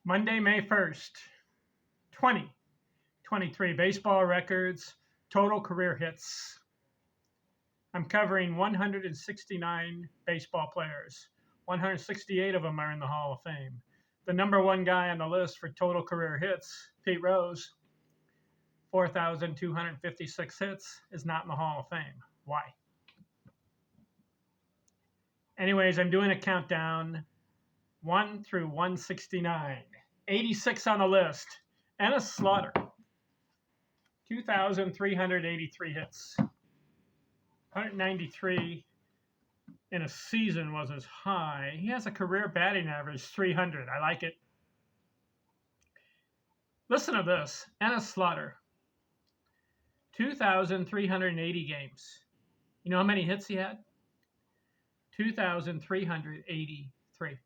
Monday, May 1st, 2023 baseball records, total career hits. I'm covering 169 baseball players. 168 of them are in the Hall of Fame. The number one guy on the list for total career hits, Pete Rose, 4,256 hits, is not in the Hall of Fame. Why? Anyways, I'm doing a countdown 1 through 169. 86 on the list. Ennis Slaughter, 2,383 hits. 193 in a season was his high. He has a career batting average 300. I like it. Listen to this. Ennis Slaughter, 2,380 games. You know how many hits he had? 2,383.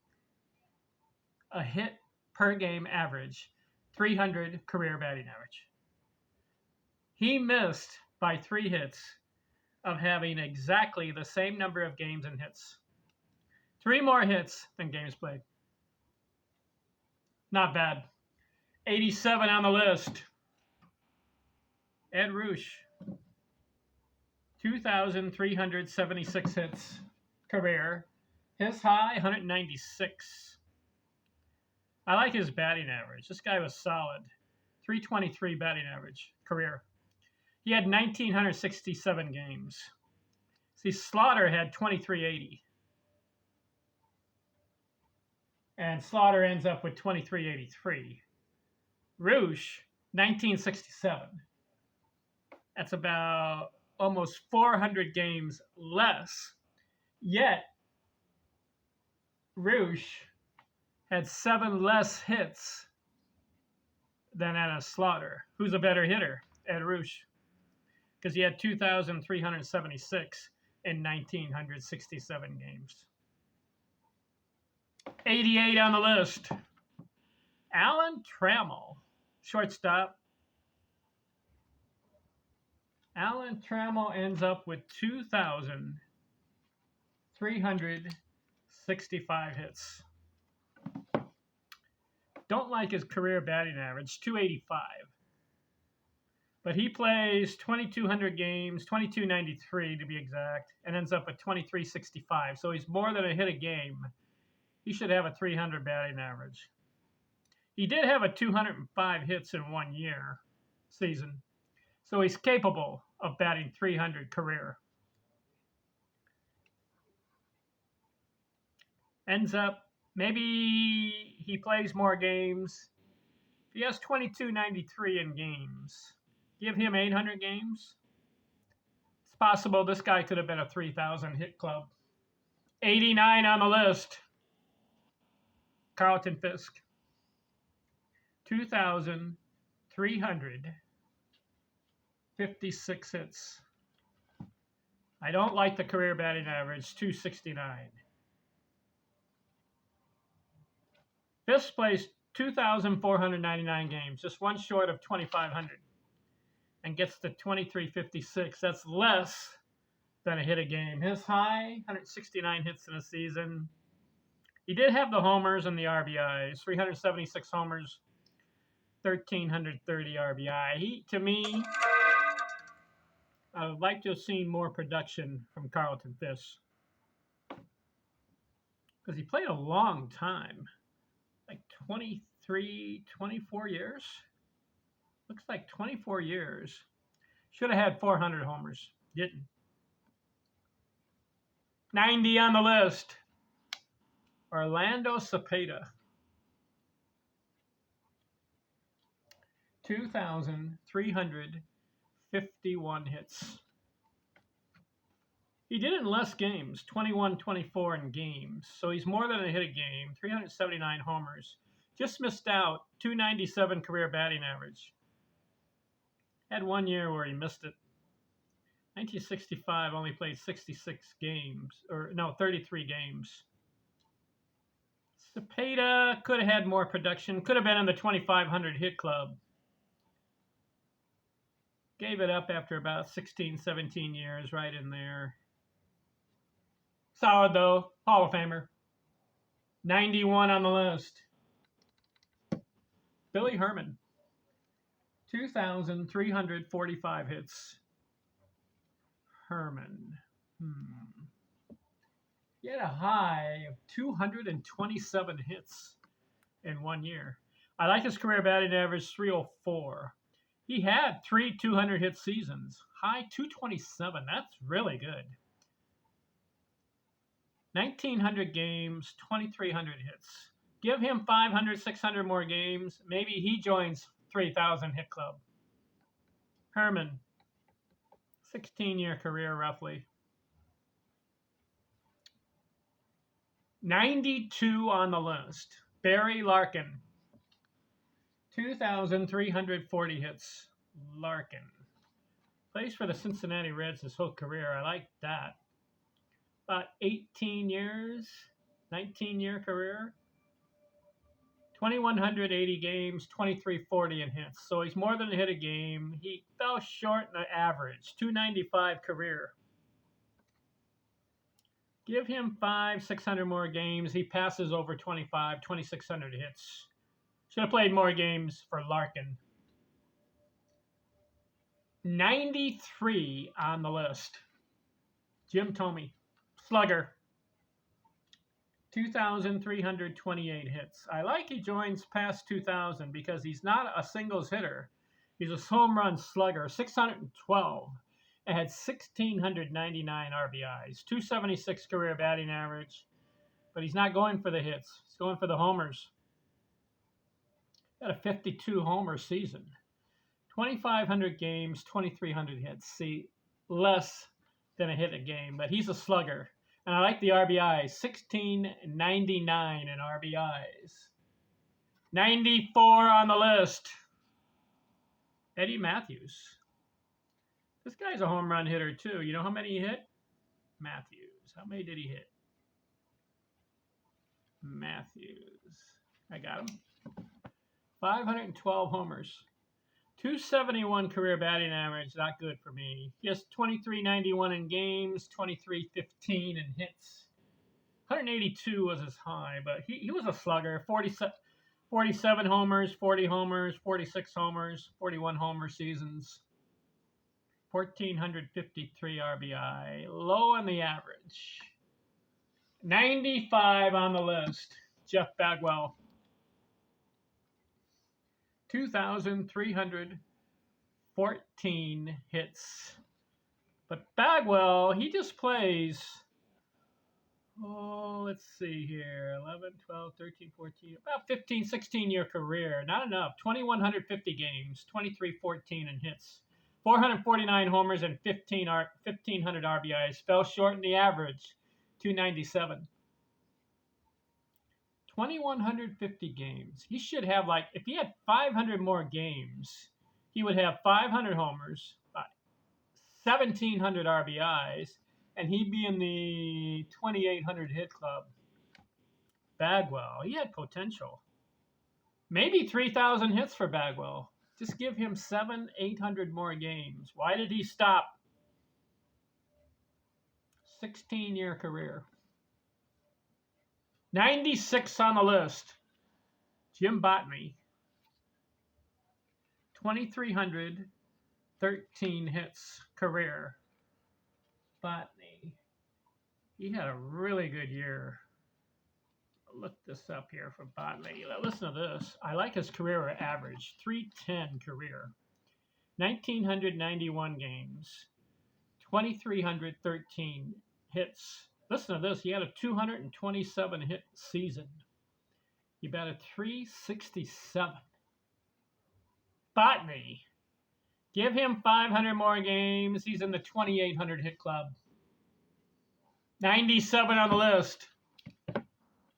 A hit per game average, 300 career batting average. He missed by 3 hits of having exactly the same number of games and hits. 3 more hits than games played. Not bad. 87 on the list. Ed Ruscha, 2,376 hits career. His high, 196. I like his batting average. This guy was solid. 323 batting average career. He had 1,967 games. See, Slaughter had 2,380. And Slaughter ends up with 2,383. Ruscha, 1967. That's about almost 400 games less. Yet, Ruscha had 7 less hits than Ennis Slaughter. Who's a better hitter? Ed Ruscha. Because he had 2,376 in 1,967 games. 88 on the list. Alan Trammell, shortstop. Alan Trammell ends up with 2,365 hits. Don't like his career batting average, 285. But he plays 2,200 games, 2,293 to be exact, and ends up at 2,365. So he's more than a hit a game. He should have a 300 batting average. He did have a 205 hits in 1 year season. So he's capable of batting 300 career. Ends up, maybe he plays more games. If he has 2,293 in games, give him 800 games. It's possible this guy could have been a 3,000 hit club. 89 on the list. Carlton Fisk, 2,356 hits. I don't like the career batting average, 269. Fisk plays 2,499 games, just one short of 2,500, and gets to 2,356. That's less than a hit a game. His high, 169 hits in a season. He did have the homers and the RBIs, 376 homers, 1,330 RBI. To me, I would like to have seen more production from Carlton Fisk, because he played a long time, like 23, 24 years. Looks like 24 years. Should have had 400 homers. Didn't. 90 on the list. Orlando Cepeda, 2,351 hits. He did it in less games, 21-24 in games. So he's more than a hit a game, 379 homers. Just missed out, 297 career batting average. Had 1 year where he missed it. 1965 only played 66 games, 33 games. Cepeda could have had more production, could have been in the 2,500 hit club. Gave it up after about 16, 17 years, right in there. Solid though, Hall of Famer. 91 on the list. Billy Herman. 2,345 hits. Herman. He had a high of 227 hits in 1 year. I like his career batting average, 304. He had 3 200 hit seasons. High 227. That's really good. 1,900 games, 2,300 hits. Give him 500, 600 more games. Maybe he joins 3,000 hit club. Herman, 16-year career roughly. 92 on the list. Barry Larkin, 2,340 hits. Larkin. Plays for the Cincinnati Reds his whole career. I like that. About 18 years, 19-year career. 2,180 games, 2,340 in hits. So he's more than a hit a game. He fell short in the average. 295 career. Give him 500, 600 more games. He passes over 25, 2,600 hits. Should have played more games for Larkin. 93 on the list. Jim Thome. Slugger. 2,328 hits. I like he joins past 2,000 because he's not a singles hitter. He's a home run slugger. 612. It had 1,699 RBIs. 276 career batting average. But he's not going for the hits. He's going for the homers. Had a 52 homer season. 2,500 games, 2,300 hits. See, less than a hit a game, but he's a slugger. And I like the RBIs, 1,699 in RBIs. 94 on the list. Eddie Matthews. This guy's a home run hitter too. You know how many he hit? Matthews. How many did he hit? Matthews. I got him. 512 homers. 271 career batting average, not good for me. Just 2391 in games, 2315 in hits. 182 was his high, but he was a slugger. 47 homers, 40 homers, 46 homers, 41 homer seasons. 1,453 RBI, low on the average. 95 on the list, Jeff Bagwell. 2,314 hits. But Bagwell, he just plays, let's see here, 11, 12, 13, 14, about 15, 16-year career. Not enough. 2,150 games, 2,314 in hits. 449 homers and 1,500 RBIs. Fell short in the average, 297. 2,150 games. He should have, like, if he had 500 more games, he would have 500 homers, 1,700 RBIs, and he'd be in the 2,800 hit club. Bagwell, he had potential. Maybe 3,000 hits for Bagwell. Just give him 700, 800 more games. Why did he stop? 16-year career. 96 on the list. Jim Botany. 2,313 hits career. Botany. He had a really good year. I'll look this up here for Botany. Listen to this. I like his career average. 310 career. 1,991 games. 2,313 hits. Listen to this. He had a 227 hit season. He batted .367. Botany. Give him 500 more games. He's in the 2,800 hit club. 97 on the list.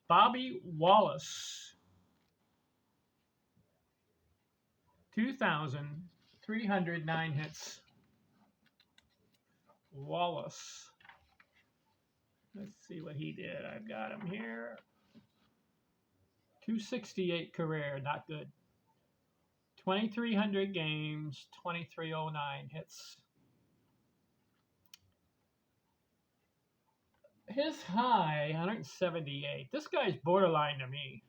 Bobby Wallace. 2,309 hits. Wallace. Let's see what he did. I've got him here. 268 career, not good. 2,300 games, 2,309 hits. His high, 178. This guy's borderline to me.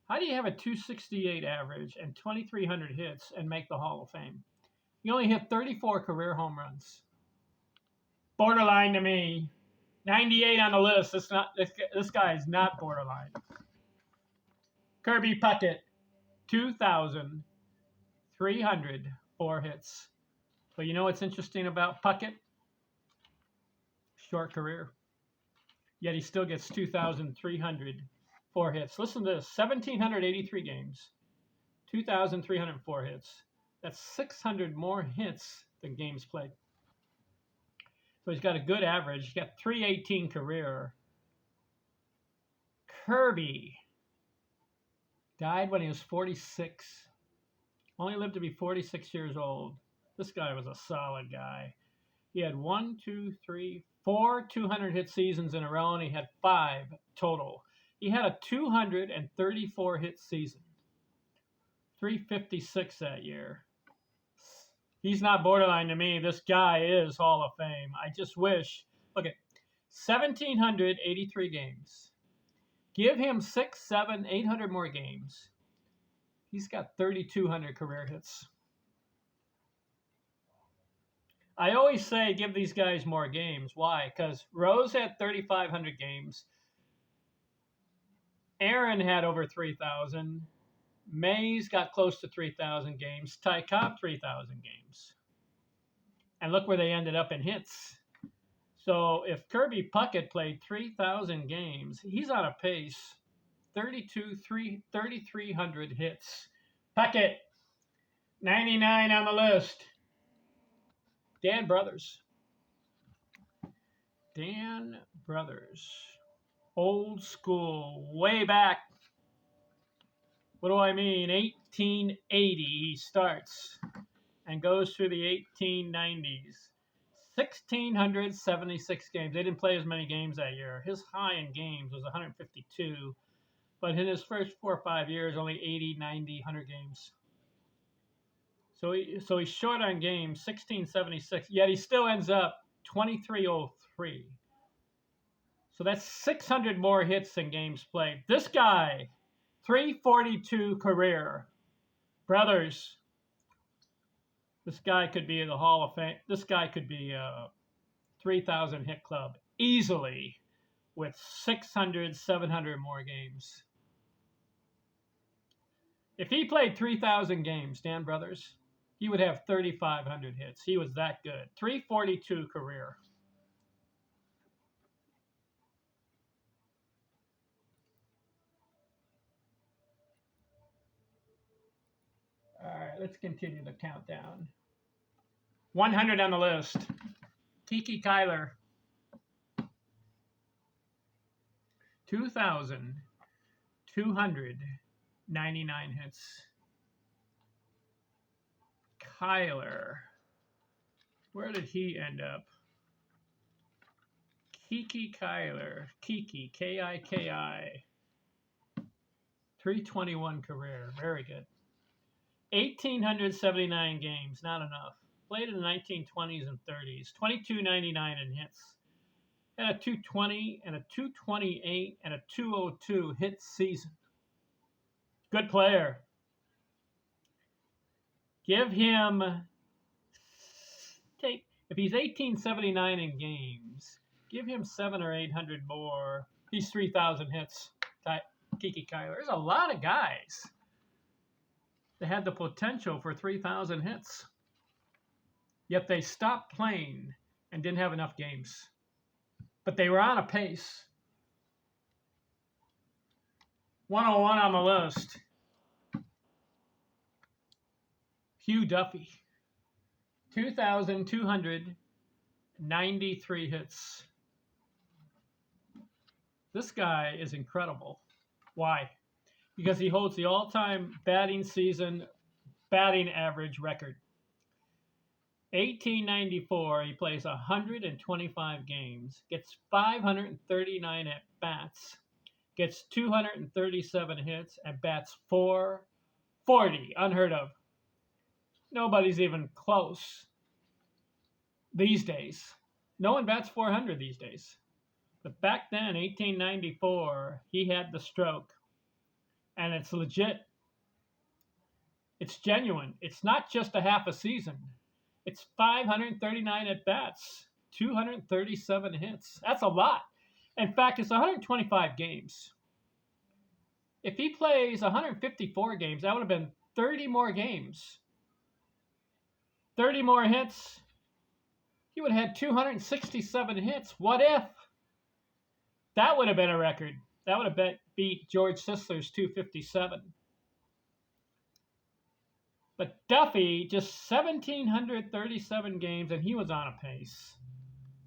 How do you have a 268 average and 2,300 hits and make the Hall of Fame? He only hit 34 career home runs. Borderline to me. 98 on the list. This guy is not borderline. Kirby Puckett, 2,304 hits. But you know what's interesting about Puckett? Short career. Yet he still gets 2,304 hits. Listen to this, 1,783 games, 2,304 hits. That's 600 more hits than games played. So he's got a good average. He's got 318 career. Kirby died when he was 46. Only lived to be 46 years old. This guy was a solid guy. He had 4 200-hit seasons in a row, and he had 5 total. He had a 234-hit season, 356 that year. He's not borderline to me. This guy is Hall of Fame. I just wish. Look at 1,783 games. Give him 600, 700, 800 more games. He's got 3,200 career hits. I always say give these guys more games. Why? Because Rose had 3,500 games. Aaron had over 3,000. Mays got close to 3,000 games. Ty Cobb, 3,000 games. And look where they ended up in hits. So if Kirby Puckett played 3,000 games, he's on a pace. 3,300 hits. Puckett, 99 on the list. Dan Brothers. Dan Brothers. Old school, way back. What do I mean? 1880 he starts and goes through the 1890s. 1,676 games. They didn't play as many games that year. His high in games was 152. But in his first 4 or 5 years, only 80, 90, 100 games. So he's short on games, 1,676. Yet he still ends up 2,303. So that's 600 more hits than games played. This guy, 342 career. Brothers, this guy could be in the Hall of Fame. This guy could be a 3,000 hit club easily with 600, 700 more games. If he played 3,000 games, Dan Brothers, he would have 3,500 hits. He was that good. 342 career. All right, let's continue the countdown. 100 on the list. Kiki Kyler. 2,299 hits. Kyler. Where did he end up? Kiki Kyler. Kiki, K-I-K-I. 321 career. Very good. 1,879 games. Not enough. Played in the 1920s and 30s. 2,299 in hits. Had a 220 and a 228 and a 202 hit season. Good player. Give him, if he's 1,879 in games, give him 700 or 800 more. He's 3,000 hits. Kiki Kyler. There's a lot of guys that had the potential for 3,000 hits. Yet they stopped playing and didn't have enough games. But they were on a pace. 101 on the list. Hugh Duffy. 2,293 hits. This guy is incredible. Why? Because he holds the all-time batting season batting average record. 1894, he plays 125 games, gets 539 at-bats, gets 237 hits, and bats .440. Unheard of. Nobody's even close these days. No one bats .400 these days. But back then, 1894, he had the stroke. and it's legit. It's genuine. It's not just a half a season. It's 539 at bats, 237 hits. That's a lot. In fact, it's 125 games. If he plays 154 games, that would have been 30 more games. 30 more hits. He would have had 267 hits. What if? That would have been a record. That would have beat George Sisler's 257. But Duffy, just 1,737 games, and he was on a pace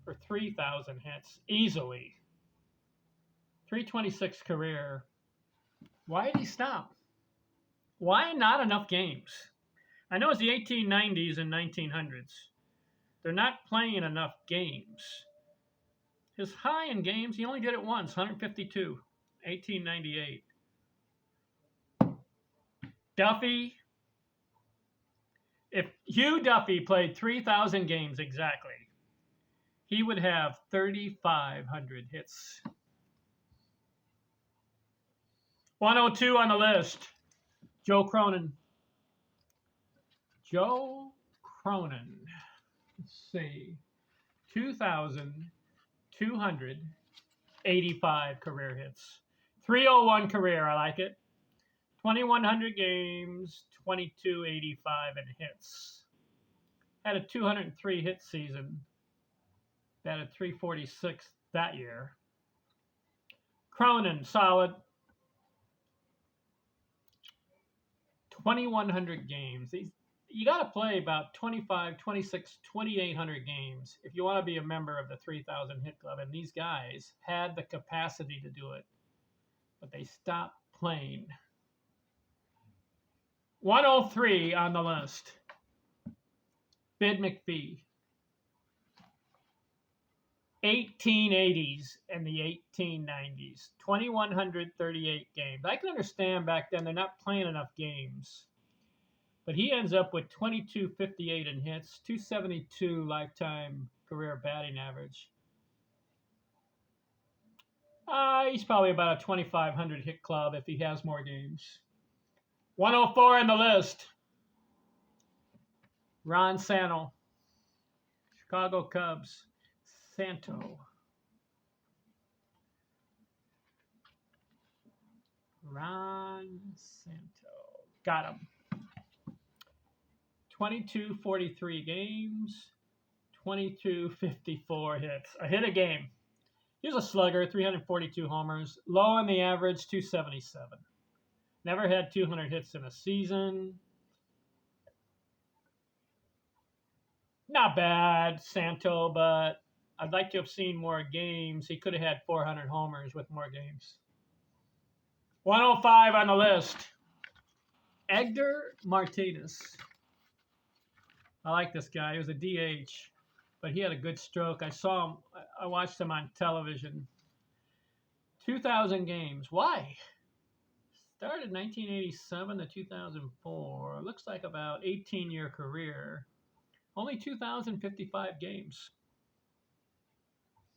for 3,000 hits easily. 326 career. Why did he stop? Why not enough games? I know it's the 1890s and 1900s. They're not playing enough games. His high in games, he only did it once, 152, 1898. Duffy, if Hugh Duffy played 3,000 games exactly, he would have 3,500 hits. 102 on the list, Joe Cronin. Joe Cronin, let's see, 2,285 career hits. 301 career, I like it. 2,100 games, 2,285 in hits. Had a 203 hit season. Batted 346 that year. Cronin, solid. 2,100 games. You got to play about 25, 26, 2,800 games if you want to be a member of the 3,000 hit club. And these guys had the capacity to do it, but they stopped playing. 103 on the list, Bid McPhee. 1880s and the 1890s, 2,138 games. I can understand back then they're not playing enough games. But he ends up with 2,258 in hits, 272 lifetime career batting average. He's probably about a 2,500 hit club if he has more games. 104 on the list, Ron Santo, Chicago Cubs. Santo. Ron Santo. Got him. 2,243 games, 2,254 hits. A hit a game. He was a slugger, 342 homers. Low on the average, 277. Never had 200 hits in a season. Not bad, Santo, but I'd like to have seen more games. He could have had 400 homers with more games. 105 on the list, Edgar Martinez. I like this guy. He was a DH, but he had a good stroke. I saw him. I watched him on television. 2,000 games. Why? Started 1987 to 2004. Looks like about 18-year career. Only 2,055 games.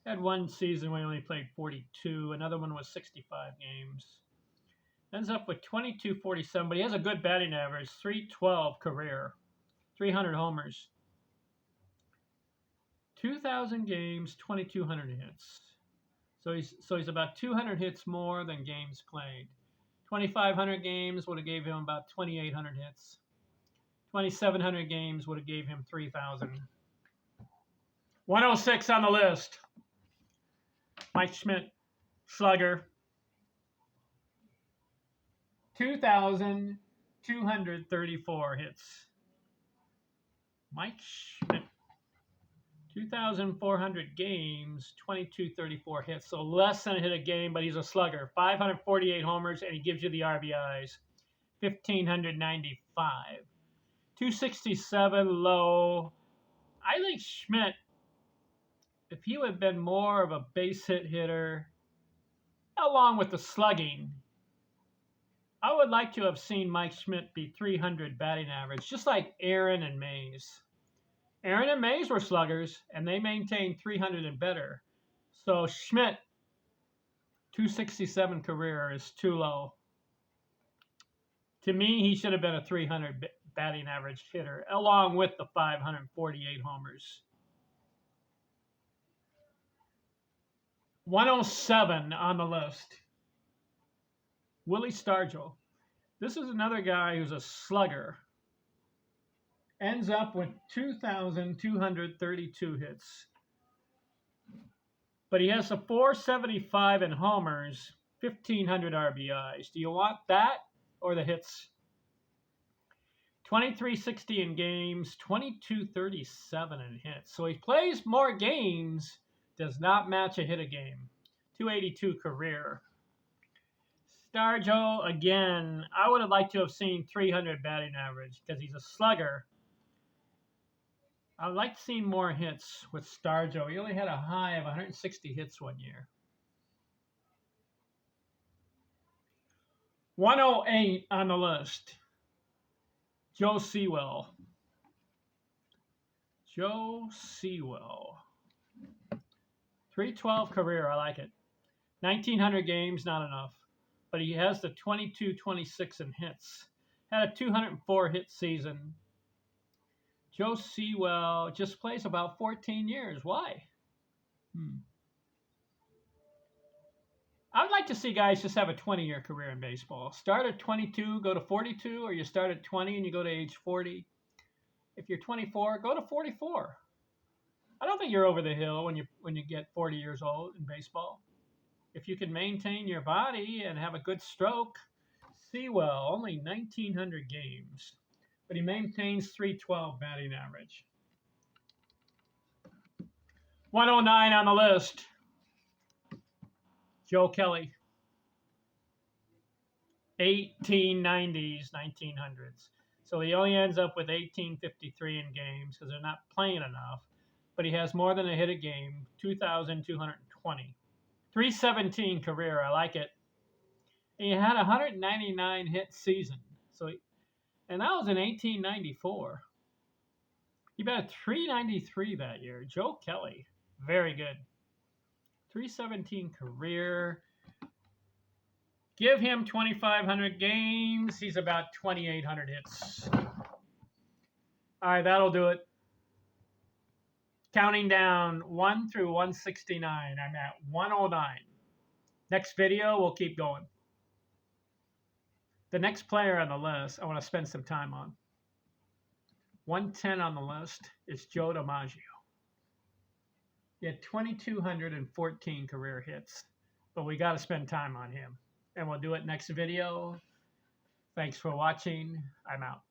Had one season where he only played 42. Another one was 65 games. Ends up with 2,247, but he has a good batting average. 312 career. 300 homers. 2,000 games, 2,200 hits. So he's about 200 hits more than games played. 2,500 games would have gave him about 2,800 hits. 2,700 games would have gave him 3,000. 106 on the list, Mike Schmidt, slugger. 2,234 hits. Mike Schmidt, 2,400 games, 2,234 hits. So less than a hit a game, but he's a slugger. 548 homers, and he gives you the RBIs. 1,595. 267 low. I think Schmidt, if he would have been more of a base hit hitter, along with the slugging, I would like to have seen Mike Schmidt be 300 batting average, just like Aaron and Mays. Aaron and Mays were sluggers, and they maintained 300 and better. So Schmidt, 267 career is too low. To me, he should have been a 300 batting average hitter, along with the 548 homers. 107 on the list. Willie Stargell. This is another guy who's a slugger. Ends up with 2,232 hits. But he has a 475 in homers, 1,500 RBIs. Do you want that or the hits? 2360 in games, 2237 in hits. So he plays more games, does not match a hit a game. 282 career. Stargell, again, I would have liked to have seen 300 batting average because he's a slugger. I would like to see more hits with Stargell. He only had a high of 160 hits one year. 108 on the list. Joe Sewell. Joe Sewell. 312 career, I like it. 1,900 games, not enough. But he has the 22-26 in hits. Had a 204 hit season. Joe Sewell just plays about 14 years. Why? I'd like to see guys just have a 20-year career in baseball. Start at 22, go to 42, or you start at 20 and you go to age 40. If you're 24, go to 44. I don't think you're over the hill when you get 40 years old in baseball. If you can maintain your body and have a good stroke, Sewell, only 1,900 games, but he maintains 312 batting average. 109 on the list. Joe Kelly. 1890s, 1900s. So he only ends up with 1,853 in games because they're not playing enough. But he has more than a hit a game, 2,220. 317 career, I like it. And he had a 199 hit season. And that was in 1894. He batted 393 that year. Joe Kelly, very good. 317 career. Give him 2,500 games. He's about 2,800 hits. All right, that'll do it. Counting down 1 through 169. I'm at 109. Next video, we'll keep going. The next player on the list, I want to spend some time on. 110 on the list is Joe DiMaggio. He had 2,214 career hits, but we got to spend time on him. And we'll do it next video. Thanks for watching. I'm out.